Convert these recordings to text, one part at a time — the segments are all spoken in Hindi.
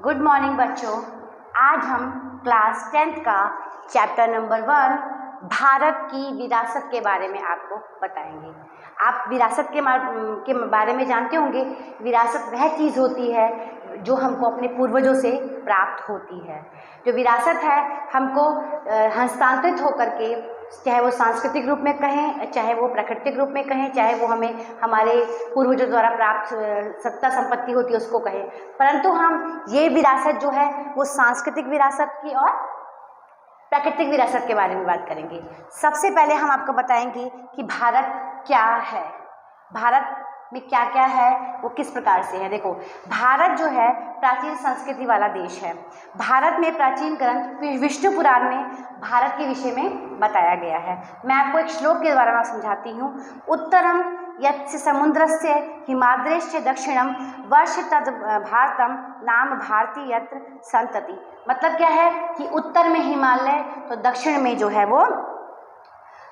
गुड मॉर्निंग बच्चों। आज हम क्लास 10th का चैप्टर नंबर 1 भारत की विरासत के बारे में आपको बताएंगे। आप विरासत के बारे में जानते होंगे। विरासत वह चीज़ होती है जो हमको अपने पूर्वजों से प्राप्त होती है। जो विरासत है हमको हस्तांतरित होकर के, चाहे वो सांस्कृतिक रूप में कहें, चाहे वो प्राकृतिक रूप में कहें, चाहे वो हमें हमारे पूर्वजों द्वारा प्राप्त सत्ता संपत्ति होती है उसको कहें, परंतु हम ये विरासत जो है वो सांस्कृतिक विरासत की और प्राकृतिक विरासत के बारे में बात करेंगे। सबसे पहले हम आपको बताएंगे कि भारत क्या है, भारत में क्या क्या है, वो किस प्रकार से है। देखो, भारत जो है प्राचीन संस्कृति वाला देश है। भारत में प्राचीन ग्रंथ विष्णु पुराण में भारत के विषय में बताया गया है। मैं आपको एक श्लोक के द्वारा समझाती हूँ। उत्तरम यत् समुद्रस्य हिमाद्रेश्च दक्षिणम वर्ष तद भारतम नाम भारती यत्र संतति। मतलब क्या है कि उत्तर में हिमालय तो दक्षिण में जो है वो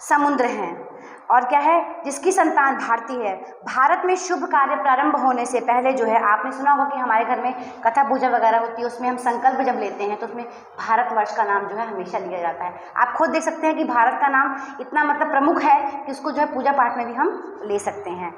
समुद्र हैं, और क्या है जिसकी संतान भारती है। भारत में शुभ कार्य प्रारंभ होने से पहले जो है, आपने सुना होगा कि हमारे घर में कथा पूजा वगैरह होती है, उसमें हम संकल्प जब लेते हैं तो उसमें भारतवर्ष का नाम जो है हमेशा लिया जाता है। आप खुद देख सकते हैं कि भारत का नाम इतना मतलब प्रमुख है कि उसको जो है पूजा पाठ में भी हम ले सकते हैं।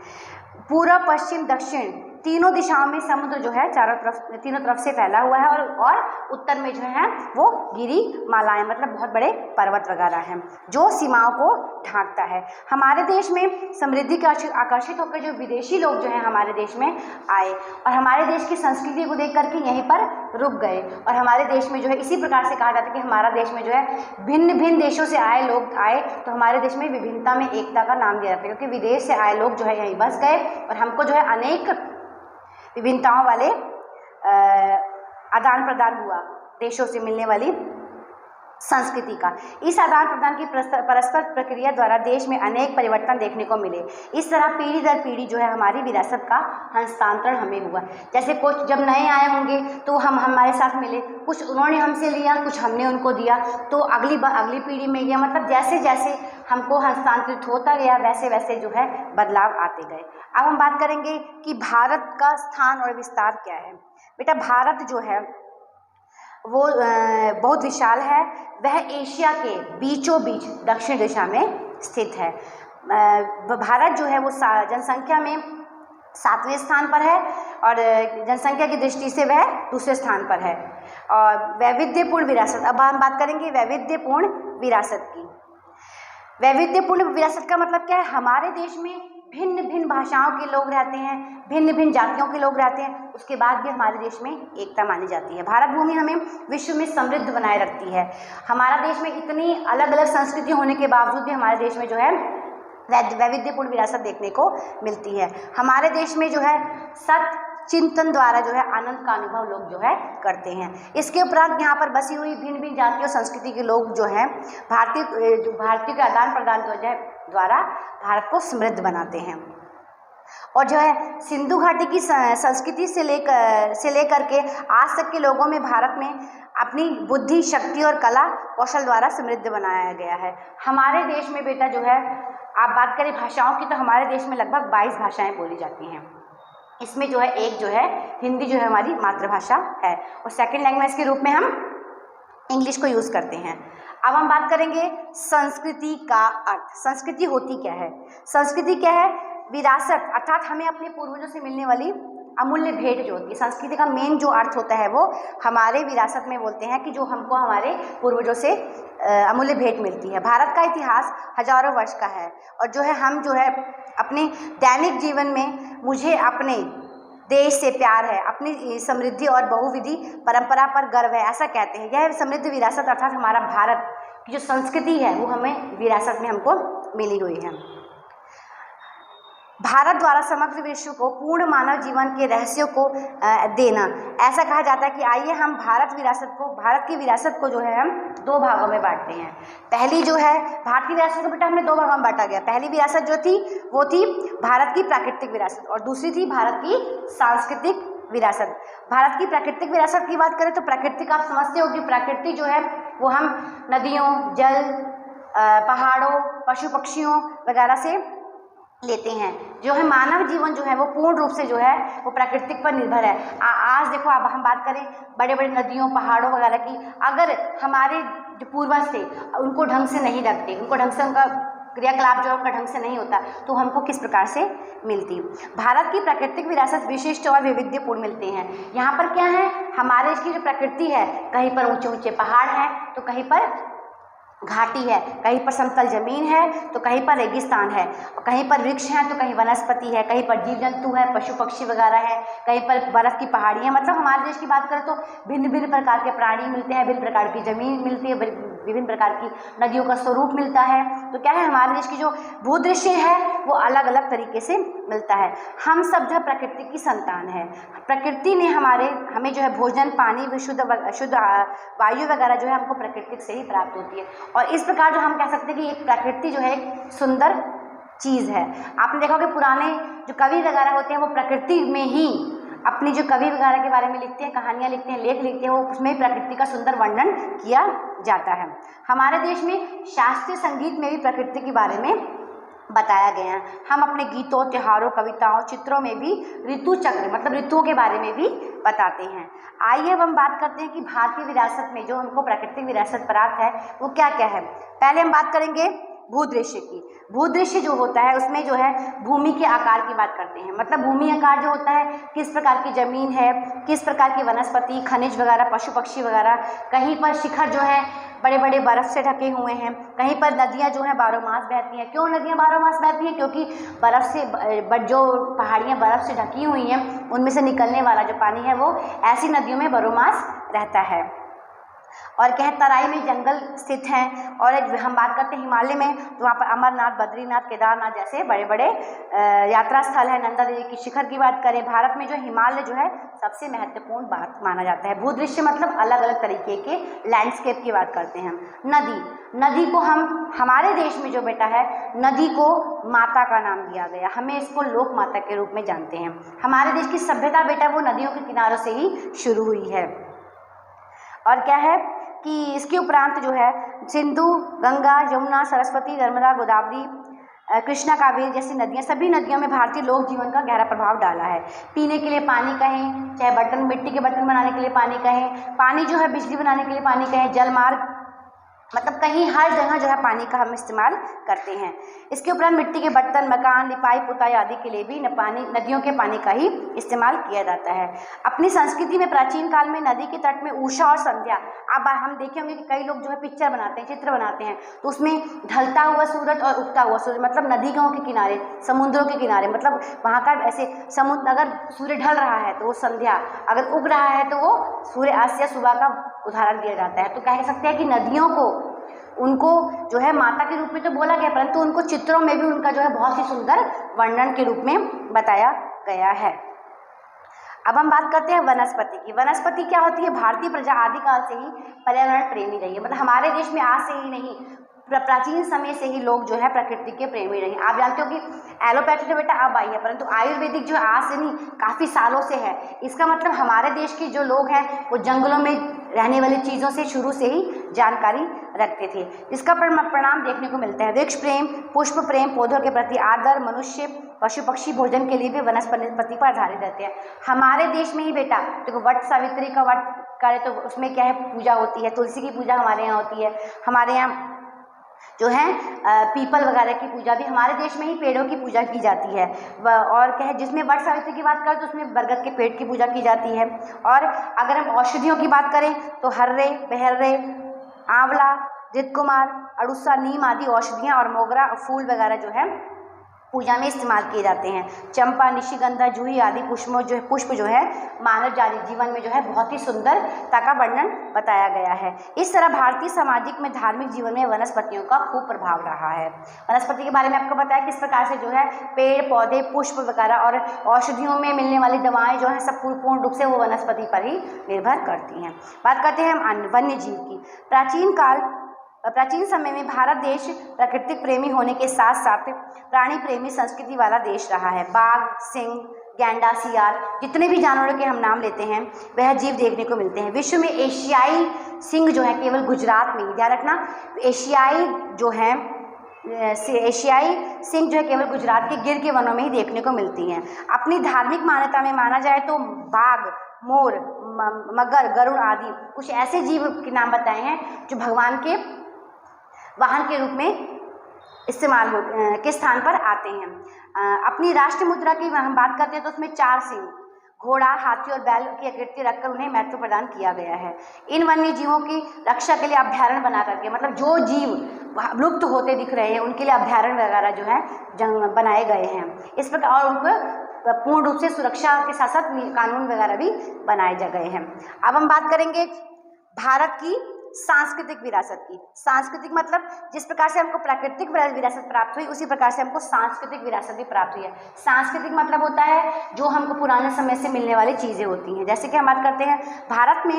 पूर्व पश्चिम दक्षिण तीनों दिशाओं में समुद्र जो है तीनों तरफ से फैला हुआ है, और उत्तर में जो है वो गिरी मालाएं, मतलब बहुत बड़े पर्वत वगैरह हैं जो सीमाओं को ढांकता है। हमारे देश में समृद्धि के आकर्षित होकर जो विदेशी लोग जो है हमारे देश में आए और हमारे देश की संस्कृति को देख करके यहीं पर रुक गए, और हमारे देश में जो है इसी प्रकार से कहा जाता है कि हमारा देश में जो है भिन्न भिन्न देशों से आए लोग आए, तो हमारे देश में विभिन्नता में एकता का नाम दिया जाता है, क्योंकि विदेश से आए लोग जो है यहीं बस गए और हमको जो है अनेक विभिन्नताओं वाले आदान प्रदान हुआ, देशों से मिलने वाली संस्कृति का। इस आदान प्रदान की परस्पर प्रक्रिया द्वारा देश में अनेक परिवर्तन देखने को मिले। इस तरह पीढ़ी दर पीढ़ी जो है हमारी विरासत का हस्तांतरण हमें हुआ। जैसे कुछ जब नए आए होंगे तो हम हमारे साथ मिले, कुछ उन्होंने हमसे लिया, कुछ हमने उनको दिया, तो अगली पीढ़ी में गया, मतलब जैसे जैसे हमको हस्तांतरित होता गया वैसे वैसे जो है बदलाव आते गए। अब हम बात करेंगे कि भारत का स्थान और विस्तार क्या है। बेटा, भारत जो है वो बहुत विशाल है। वह एशिया के बीचों बीच दक्षिण दिशा में स्थित है। भारत जो है वो जनसंख्या में 7वें स्थान पर है, और जनसंख्या की दृष्टि से वह दूसरे स्थान पर है। और वैविध्यपूर्ण विरासत, अब हम बात करेंगे वैविध्यपूर्ण विरासत की। वैविध्यपूर्ण विरासत का मतलब क्या है? हमारे देश में भिन्न भिन्न भाषाओं के लोग रहते हैं, भिन्न भिन्न जातियों के लोग रहते हैं, उसके बाद भी हमारे देश में एकता मानी जाती है। भारत भूमि हमें विश्व में समृद्ध बनाए रखती है। हमारा देश में इतनी अलग अलग संस्कृति होने के बावजूद भी हमारे देश में जो है वैविध्यपूर्ण विरासत देखने को मिलती है। हमारे देश में जो है सत्य चिंतन द्वारा जो है आनंद का अनुभव लोग जो है करते हैं। इसके उपरांत यहाँ पर बसी हुई भिन्न भिन्न जातियों संस्कृति के लोग जो हैं भारतीय के आदान प्रदान द्वारा भारत को समृद्ध बनाते हैं। और जो है सिंधु घाटी की संस्कृति से लेकर के आज तक के लोगों में भारत में अपनी बुद्धि, शक्ति और कला कौशल द्वारा समृद्ध बनाया गया है। हमारे देश में बेटा जो है, आप बात करें भाषाओं की, तो हमारे देश में लगभग 22 भाषाएं बोली जाती हैं। इसमें जो है एक जो है हिंदी जो है हमारी मातृभाषा है, और सेकंड लैंग्वेज के रूप में हम इंग्लिश को यूज़ करते हैं। अब हम बात करेंगे संस्कृति का अर्थ। संस्कृति होती क्या है? संस्कृति क्या है? विरासत, अर्थात हमें अपने पूर्वजों से मिलने वाली अमूल्य भेंट जो होती है। संस्कृति का मेन जो अर्थ होता है वो हमारे विरासत में बोलते हैं कि जो हमको हमारे पूर्वजों से अमूल्य भेंट मिलती है। भारत का इतिहास हजारों वर्ष का है, और जो है हम जो है अपने दैनिक जीवन में, मुझे अपने देश से प्यार है, अपनी समृद्धि और बहुविधि परंपरा पर गर्व है, ऐसा कहते हैं। यह समृद्ध विरासत अर्थात हमारा भारत की जो संस्कृति है वो हमें विरासत में हमको मिली हुई है। भारत द्वारा समग्र विश्व को पूर्ण मानव जीवन के रहस्यों को देना, ऐसा कहा जाता है कि आइए हम भारत की विरासत को जो है हम 2 भागों में बांटते हैं। पहली जो है भारतीय विरासत को बेटा हमने 2 भागों में बांटा गया। पहली विरासत जो थी वो थी भारत की प्राकृतिक विरासत, और दूसरी थी भारत की सांस्कृतिक विरासत। भारत की प्राकृतिक विरासत की बात करें तो प्राकृतिक, आप समझते हो कि प्रकृति जो है वो हम नदियों, जल, पहाड़ों, पशु पक्षियों वगैरह से लेते हैं। जो है मानव जीवन जो है वो पूर्ण रूप से जो है वो प्राकृतिक पर निर्भर है। आज देखो, अब हम बात करें बड़े बड़े नदियों पहाड़ों वगैरह की, अगर हमारे जो पूर्वज थे उनको ढंग से नहीं रखते, उनको ढंग से उनका क्रियाकलाप जो है उनका ढंग से नहीं होता, तो हमको किस प्रकार से मिलती। भारत की प्राकृतिक विरासत विशिष्ट और वैविध्यपूर्ण मिलते हैं। यहाँ पर क्या है, हमारे इसकी जो प्रकृति है, कहीं पर ऊंचे ऊंचे पहाड़ हैं तो कहीं पर घाटी है, कहीं पर समतल जमीन है तो कहीं पर रेगिस्तान है, और कहीं पर वृक्ष हैं तो कहीं वनस्पति है, कहीं पर जीव जंतु है, पशु पक्षी वगैरह है, कहीं पर बर्फ की पहाड़ियाँ। मतलब हमारे देश की बात करें तो भिन्न भिन्न प्रकार के प्राणी मिलते हैं, भिन्न प्रकार की जमीन मिलती है, विभिन्न प्रकार की नदियों का स्वरूप मिलता है। तो क्या है, हमारे देश की जो भूदृश्य है वो अलग अलग तरीके से मिलता है। हम सब जो है प्रकृति की संतान है। प्रकृति ने हमें जो है भोजन, पानी, शुद्ध वायु वगैरह जो है हमको प्रकृति से ही प्राप्त होती है। और इस प्रकार जो हम कह सकते हैं कि एक प्रकृति जो है एक सुंदर चीज़ है। आपने देखा कि पुराने जो कवि वगैरह होते हैं वो प्रकृति में ही अपनी जो कवि वगैरह के बारे में लिखते हैं, कहानियाँ लिखते हैं, लेख लिखते हैं, वो उसमें प्रकृति का सुंदर वर्णन किया जाता है। हमारे देश में शास्त्रीय संगीत में भी प्रकृति के बारे में बताया गया है। हम अपने गीतों, त्योहारों, कविताओं, चित्रों में भी ऋतु चक्र मतलब ऋतुओं के बारे में भी बताते हैं। आइए अब हम बात करते हैं कि भारतीय विरासत में जो हमको प्राकृतिक विरासत प्राप्त है वो क्या क्या है। पहले हम बात करेंगे भूदृश्य की। भूदृश्य जो होता है उसमें जो है भूमि के आकार की बात करते हैं। मतलब भूमि आकार जो होता है, किस प्रकार की जमीन है, किस प्रकार की वनस्पति, खनिज वगैरह, पशु पक्षी वगैरह। कहीं पर शिखर जो है बड़े बड़े बर्फ़ से ढके हुए हैं, कहीं पर नदियाँ जो हैं बारह मास बहती हैं। क्यों नदियाँ बारह मास बहती हैं? क्योंकि बर्फ़ से जो पहाड़ियाँ बर्फ़ से ढकी हुई हैं उनमें से निकलने वाला जो पानी है वो ऐसी नदियों में बारह मास रहता है। और क्या है, तराई में जंगल स्थित हैं। और हम बात करते हैं हिमालय में तो वहाँ पर अमरनाथ, बद्रीनाथ, केदारनाथ जैसे बड़े बड़े यात्रा स्थल है। नंदा देवी की शिखर की बात करें, भारत में जो हिमालय जो है सबसे महत्वपूर्ण बात माना जाता है। भूदृश्य मतलब अलग अलग तरीके के लैंडस्केप की बात करते हैं। नदी को हमारे देश में जो बेटा है, नदी को माता का नाम दिया गया। हमें इसको लोक माता के रूप में जानते हैं। हमारे देश की सभ्यता बेटा वो नदियों के किनारों से ही शुरू हुई है। और क्या है कि इसके उपरांत जो है सिंधु, गंगा, यमुना, सरस्वती, नर्मदा, गोदावरी, कृष्णा, कावेरी जैसी नदियाँ, सभी नदियों में भारतीय लोक जीवन का गहरा प्रभाव डाला है। पीने के लिए पानी कहें, चाहे बर्तन, मिट्टी के बर्तन बनाने के लिए पानी कहें, पानी जो है बिजली बनाने के लिए पानी कहें, जलमार्ग मतलब कहीं हर जगह जो है पानी का हम इस्तेमाल करते हैं। इसके उपरांत मिट्टी के बर्तन, मकान, लिपाई पुताई आदि के लिए भी नदियों के पानी का ही इस्तेमाल किया जाता है। अपनी संस्कृति में प्राचीन काल में नदी के तट में उषा और संध्या, अब हम देखे होंगे कि कई लोग जो है पिक्चर बनाते हैं, चित्र बनाते हैं, तो उसमें ढलता हुआ सूरज और उगता हुआ सूरज, मतलब नदियों के किनारे, समुद्रों के किनारे, मतलब वहाँ का ऐसे समुद्र, अगर सूर्य ढल रहा है तो वो संध्या, अगर उग रहा है तो वो सूर्यास्त या सुबह का उदाहरण दिया जाता है। तो कह सकते हैं कि नदियों को उनको जो है माता के रूप में तो बोला गया, परंतु उनको चित्रों में भी उनका जो है बहुत ही सुंदर वर्णन के रूप में बताया गया है। अब हम बात करते हैं वनस्पति की। वनस्पति क्या होती है? भारतीय प्रजा आदिकाल से ही पर्यावरण प्रेमी रही है। मतलब हमारे देश में आज से ही नहीं, प्राचीन समय से ही लोग जो है प्रकृति के प्रेमी रहे। आप जानते हो कि एलोपैथी तो बेटा अब आई है, परंतु आयुर्वेदिक जो आज से नहीं काफ़ी सालों से है। इसका मतलब हमारे देश के जो लोग हैं वो जंगलों में रहने वाली चीज़ों से शुरू से ही जानकारी रखते थे। इसका परिणाम देखने को मिलता है। वृक्ष प्रेम, पुष्प प्रेम, पौधों के प्रति आदर, मनुष्य, पशु पक्षी भोजन के लिए भी वनस्पति पर आधारित रहते हैं। हमारे देश में ही बेटा देखो, वट सावित्री का वट करे तो उसमें क्या है, पूजा होती है। तुलसी की पूजा हमारे यहाँ होती है। हमारे यहाँ जो है पीपल वगैरह की पूजा भी हमारे देश में ही पेड़ों की पूजा की जाती है। और क्या है, जिसमें वट सावित्री की बात करें तो उसमें बरगद के पेड़ की पूजा की जाती है। और अगर हम औषधियों की बात करें तो हर्रे, बहर्रे, आंवला, घृतकुमार, अड़ुसा, नीम आदि औषधियाँ और मोगरा फूल वगैरह जो है पूजा में इस्तेमाल किए जाते हैं। चंपा, निशिगंधा, जूही आदि पुष्प जो है मानव जीवन में जो है बहुत ही सुंदरता का वर्णन बताया गया है। इस तरह भारतीय सामाजिक में धार्मिक जीवन में वनस्पतियों का खूब प्रभाव रहा है। वनस्पति के बारे में आपको बताया किस प्रकार से जो है पेड़ पौधे, पुष्प वगैरह और औषधियों में मिलने वाली दवाएं जो है सब पूर्ण रूप से वो वनस्पति पर ही निर्भर करती हैं। बात करते हैं हम वन्य जीव की। प्राचीन समय में भारत देश प्राकृतिक प्रेमी होने के साथ साथ प्राणी प्रेमी संस्कृति वाला देश रहा है। बाघ, सिंह, गैंडा, सियार, जितने भी जानवरों के हम नाम लेते हैं वह जीव देखने को मिलते हैं। विश्व में एशियाई सिंह जो है केवल गुजरात में ही, ध्यान रखना, एशियाई जो है एशियाई सिंह जो है केवल गुजरात के गिर के वनों में ही देखने को मिलती हैं। अपनी धार्मिक मान्यता में माना जाए तो बाघ, मोर, मगर, गरुड़ आदि कुछ ऐसे जीव के नाम बताए हैं जो भगवान के वाहन के रूप में इस्तेमाल के स्थान पर आते हैं। अपनी राष्ट्र मुद्रा की हम बात करते हैं तो उसमें 4 सिंह, घोड़ा, हाथी और बैल की आकृति रखकर उन्हें महत्व प्रदान किया गया है। इन वन्य जीवों की रक्षा के लिए अभ्यारण्य बना करके, मतलब जो जीव लुप्त होते दिख रहे हैं उनके लिए अभ्यारण्य वगैरह जो है बनाए गए हैं इस प्रकार, और उनको पूर्ण रूप से सुरक्षा के साथ साथ कानून वगैरह भी बनाए जा गए हैं। अब हम बात करेंगे भारत की सांस्कृतिक विरासत की। सांस्कृतिक मतलब जिस प्रकार से हमको प्राकृतिक विरासत प्राप्त हुई उसी प्रकार से हमको सांस्कृतिक विरासत भी प्राप्त हुई है। सांस्कृतिक मतलब होता है जो हमको पुराने समय से मिलने वाली चीज़ें होती हैं। जैसे कि हम बात करते हैं भारत में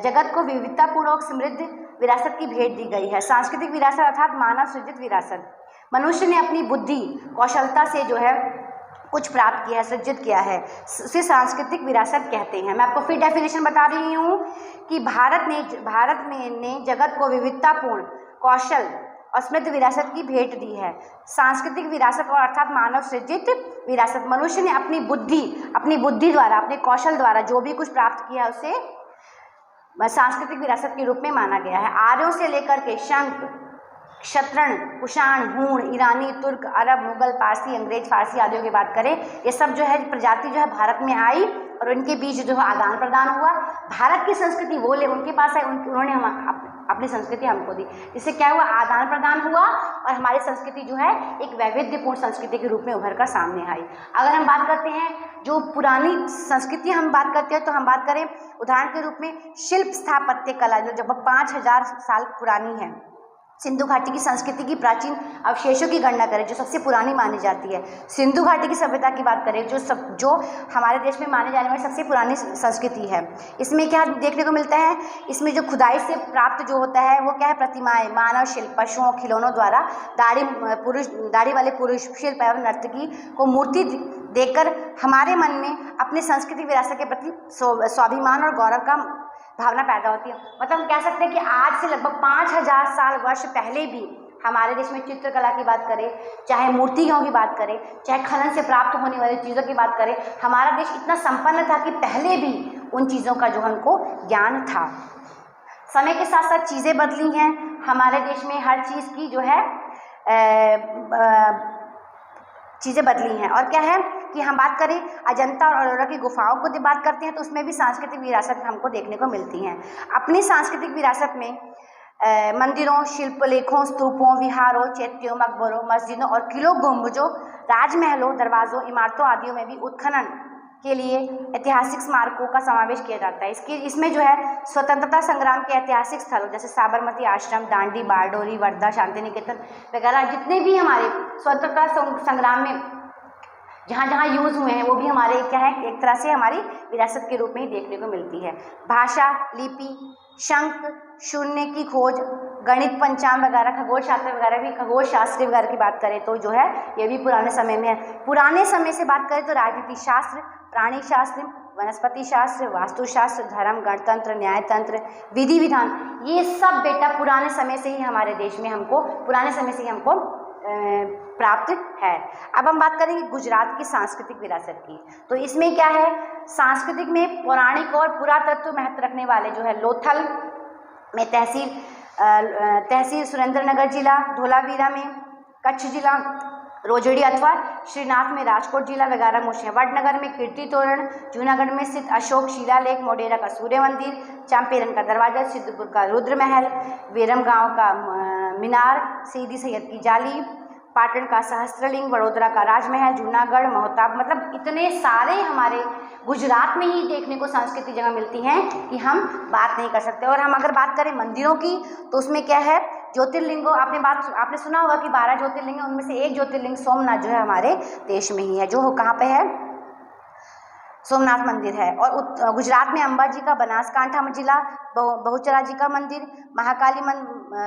जगत को विविधतापूर्ण और समृद्ध विरासत की भेंट दी गई है। सांस्कृतिक विरासत अर्थात मानव सृजित विरासत, मनुष्य ने अपनी बुद्धि कौशलता से जो है कुछ प्राप्त किया है, सृजित किया है, उसे सांस्कृतिक विरासत कहते हैं। मैं आपको फिर डेफिनेशन बता रही हूँ कि भारत ने जगत को विविधतापूर्ण, कौशल और समृद्ध विरासत की भेंट दी है। सांस्कृतिक विरासत और अर्थात मानव सृजित विरासत, मनुष्य ने अपनी बुद्धि द्वारा, अपने कौशल द्वारा जो भी कुछ प्राप्त किया है उसे सांस्कृतिक विरासत के रूप में माना गया है। आर्यों से लेकर के शंख, क्षत्रण, कुषाण, हूण, ईरानी, तुर्क, अरब, मुगल, पारसी, अंग्रेज, फारसी आदियों की बात करें, ये सब जो है प्रजाति जो है भारत में आई और उनके बीच जो है आदान प्रदान हुआ। भारत की संस्कृति वो ले उनके पास है, उन्होंने अपनी संस्कृति हमको दी, जिससे क्या हुआ, आदान प्रदान हुआ और हमारी संस्कृति जो है एक वैविध्यपूर्ण संस्कृति के रूप में उभर कर सामने आई। अगर हम बात करते हैं जो पुरानी संस्कृति हम बात करते हैं तो हम बात करें उदाहरण के रूप में शिल्प स्थापत्य कला जो लगभग 5000 साल पुरानी है। सिंधु घाटी की संस्कृति की प्राचीन अवशेषों की गणना करें जो सबसे पुरानी मानी जाती है, सिंधु घाटी की सभ्यता की बात करें जो हमारे देश में माने जाने वाली सबसे पुरानी संस्कृति है। इसमें क्या देखने को मिलता है, इसमें जो खुदाई से प्राप्त जो होता है वो क्या है, प्रतिमाएं, मानव शिल्प, पशुओं, खिलौनों द्वारा दाढ़ी वाले पुरुष शिल्प एवं नर्तकी को मूर्ति देखकर हमारे मन में अपनी सांस्कृतिक विरासत के प्रति स्वाभिमान और गौरव का भावना पैदा होती है। मतलब हम कह सकते हैं कि आज से लगभग 5000 साल वर्ष पहले भी हमारे देश में चित्रकला की बात करें, चाहे मूर्तियों की बात करें, चाहे खनन से प्राप्त होने वाली चीज़ों की बात करें, हमारा देश इतना संपन्न था कि पहले भी उन चीज़ों का जो हमको ज्ञान था। समय के साथ साथ चीज़ें बदली हैं, हमारे देश में हर चीज़ की जो है चीज़ें बदली हैं। और क्या है कि हम बात करें अजंता और अलोरा की गुफाओं को बात करते हैं तो उसमें भी सांस्कृतिक विरासत हमको देखने को मिलती हैं। अपनी सांस्कृतिक विरासत में मंदिरों, शिल्पलेखों, स्तूपों, विहारों, चैत्यों, मकबरों, मस्जिदों और किलों, गुंबजों, राजमहलों, दरवाज़ों, इमारतों आदियों में भी उत्खनन के लिए ऐतिहासिक स्मारकों का समावेश किया जाता है। इसमें जो है स्वतंत्रता संग्राम के ऐतिहासिक स्थलों जैसे साबरमती आश्रम, दांडी, बारडोली, वर्धा, शांति निकेतन वगैरह जितने भी हमारे स्वतंत्रता संग्राम में जहाँ जहाँ यूज़ हुए हैं वो भी हमारे क्या है, एक तरह से हमारी विरासत के रूप में ही देखने को मिलती है। भाषा, लिपि, शंख, शून्य की खोज, गणित, पंचांग वगैरह, खगोल शास्त्र वगैरह भी, खगोल शास्त्र वगैरह की बात करें तो जो है ये भी पुराने समय में है। पुराने समय से बात करें तो राजनीति शास्त्र, प्राणी शास्त्र, वनस्पति शास्त्र, वास्तुशास्त्र, धर्म, गणतंत्र, न्यायतंत्र, विधि विधान, ये सब बेटा पुराने समय से ही हमारे देश में हमको प्राप्त है। अब हम बात करेंगे गुजरात की सांस्कृतिक विरासत की, तो इसमें क्या है, सांस्कृतिक में पौराणिक और पुरातत्व महत्व रखने वाले जो है लोथल में तहसील सुरेंद्रनगर जिला, धोलावीरा में कच्छ जिला, रोजड़ी अथवा श्रीनाथ में राजकोट जिला वगैरह मुख्य है। वडनगर में कीर्ति तोरण, जूनागढ़ में स्थित अशोक शिलालेख, मोढेरा का सूर्य मंदिर, चांपेरन का दरवाजा, सिद्धपुर का रुद्र महल, वेरम गांव का मीनार, सीधी सैयद की जाली, पाटन का सहस्त्रलिंग, वडोदरा का राजमहल, जूनागढ़, मोहताब, मतलब इतने सारे हमारे गुजरात में ही देखने को सांस्कृतिक जगह मिलती हैं कि हम बात नहीं कर सकते। और हम अगर बात करें मंदिरों की तो उसमें क्या है, ज्योतिर्लिंगों, आपने सुना होगा कि 12 ज्योतिर्लिंग हैं, उनमें से एक ज्योतिर्लिंग सोमनाथ जो है हमारे देश में ही है, जो कहाँ पे है, सोमनाथ मंदिर है। और गुजरात में अंबाजी का बनासकांठा जिला, बहुचरा जी का मंदिर, महाकाली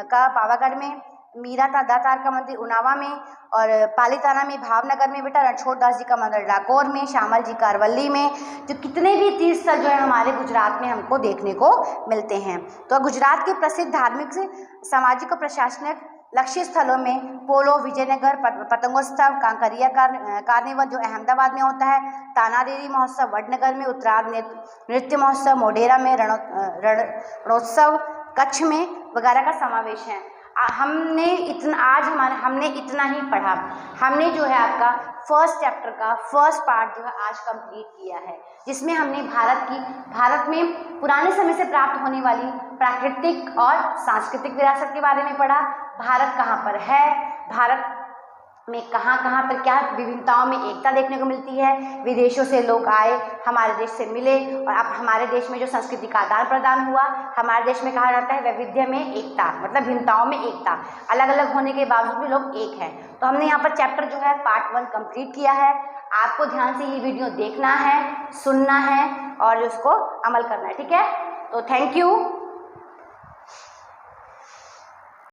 का पावागढ़ में, मीरा दातार का मंदिर उनावा में, और पालीताना में, भावनगर में बेटा रणछोड़ दास जी का मंदिर डाकोर में, श्यामल जी का अरवली में, जो कितने भी तीर्थ स्थल जो है हमारे गुजरात में हमको देखने को मिलते हैं। तो गुजरात के प्रसिद्ध धार्मिक, सामाजिक और प्रशासनिक लक्ष्य स्थलों में पोलो, विजयनगर, पतंगोत्सव, कांकरिया कार्निवल जो अहमदाबाद में होता है, तानारीरी महोत्सव वडनगर में, उत्तरार्ध नृत्य महोत्सव मोढेरा में, रणोत्सव कच्छ में वगैरह का समावेश है। हमने इतना ही पढ़ा। हमने जो है आपका फर्स्ट चैप्टर का फर्स्ट पार्ट जो है आज कंप्लीट किया है, जिसमें हमने भारत में पुराने समय से प्राप्त होने वाली प्राकृतिक और सांस्कृतिक विरासत के बारे में पढ़ा। भारत कहाँ पर है, भारत में कहाँ पर क्या विभिन्नताओं में एकता देखने को मिलती है, विदेशों से लोग आए, हमारे देश से मिले और अब हमारे देश में जो संस्कृति का आदान प्रदान हुआ, हमारे देश में कहा जाता है वैविध्य में एकता, मतलब भिन्नताओं में एकता, अलग अलग होने के बावजूद भी लोग एक हैं। तो हमने यहाँ पर चैप्टर जो है पार्ट 1 कंप्लीट किया है। आपको ध्यान से ये वीडियो देखना है, सुनना है और उसको अमल करना है, ठीक है। तो थैंक यू।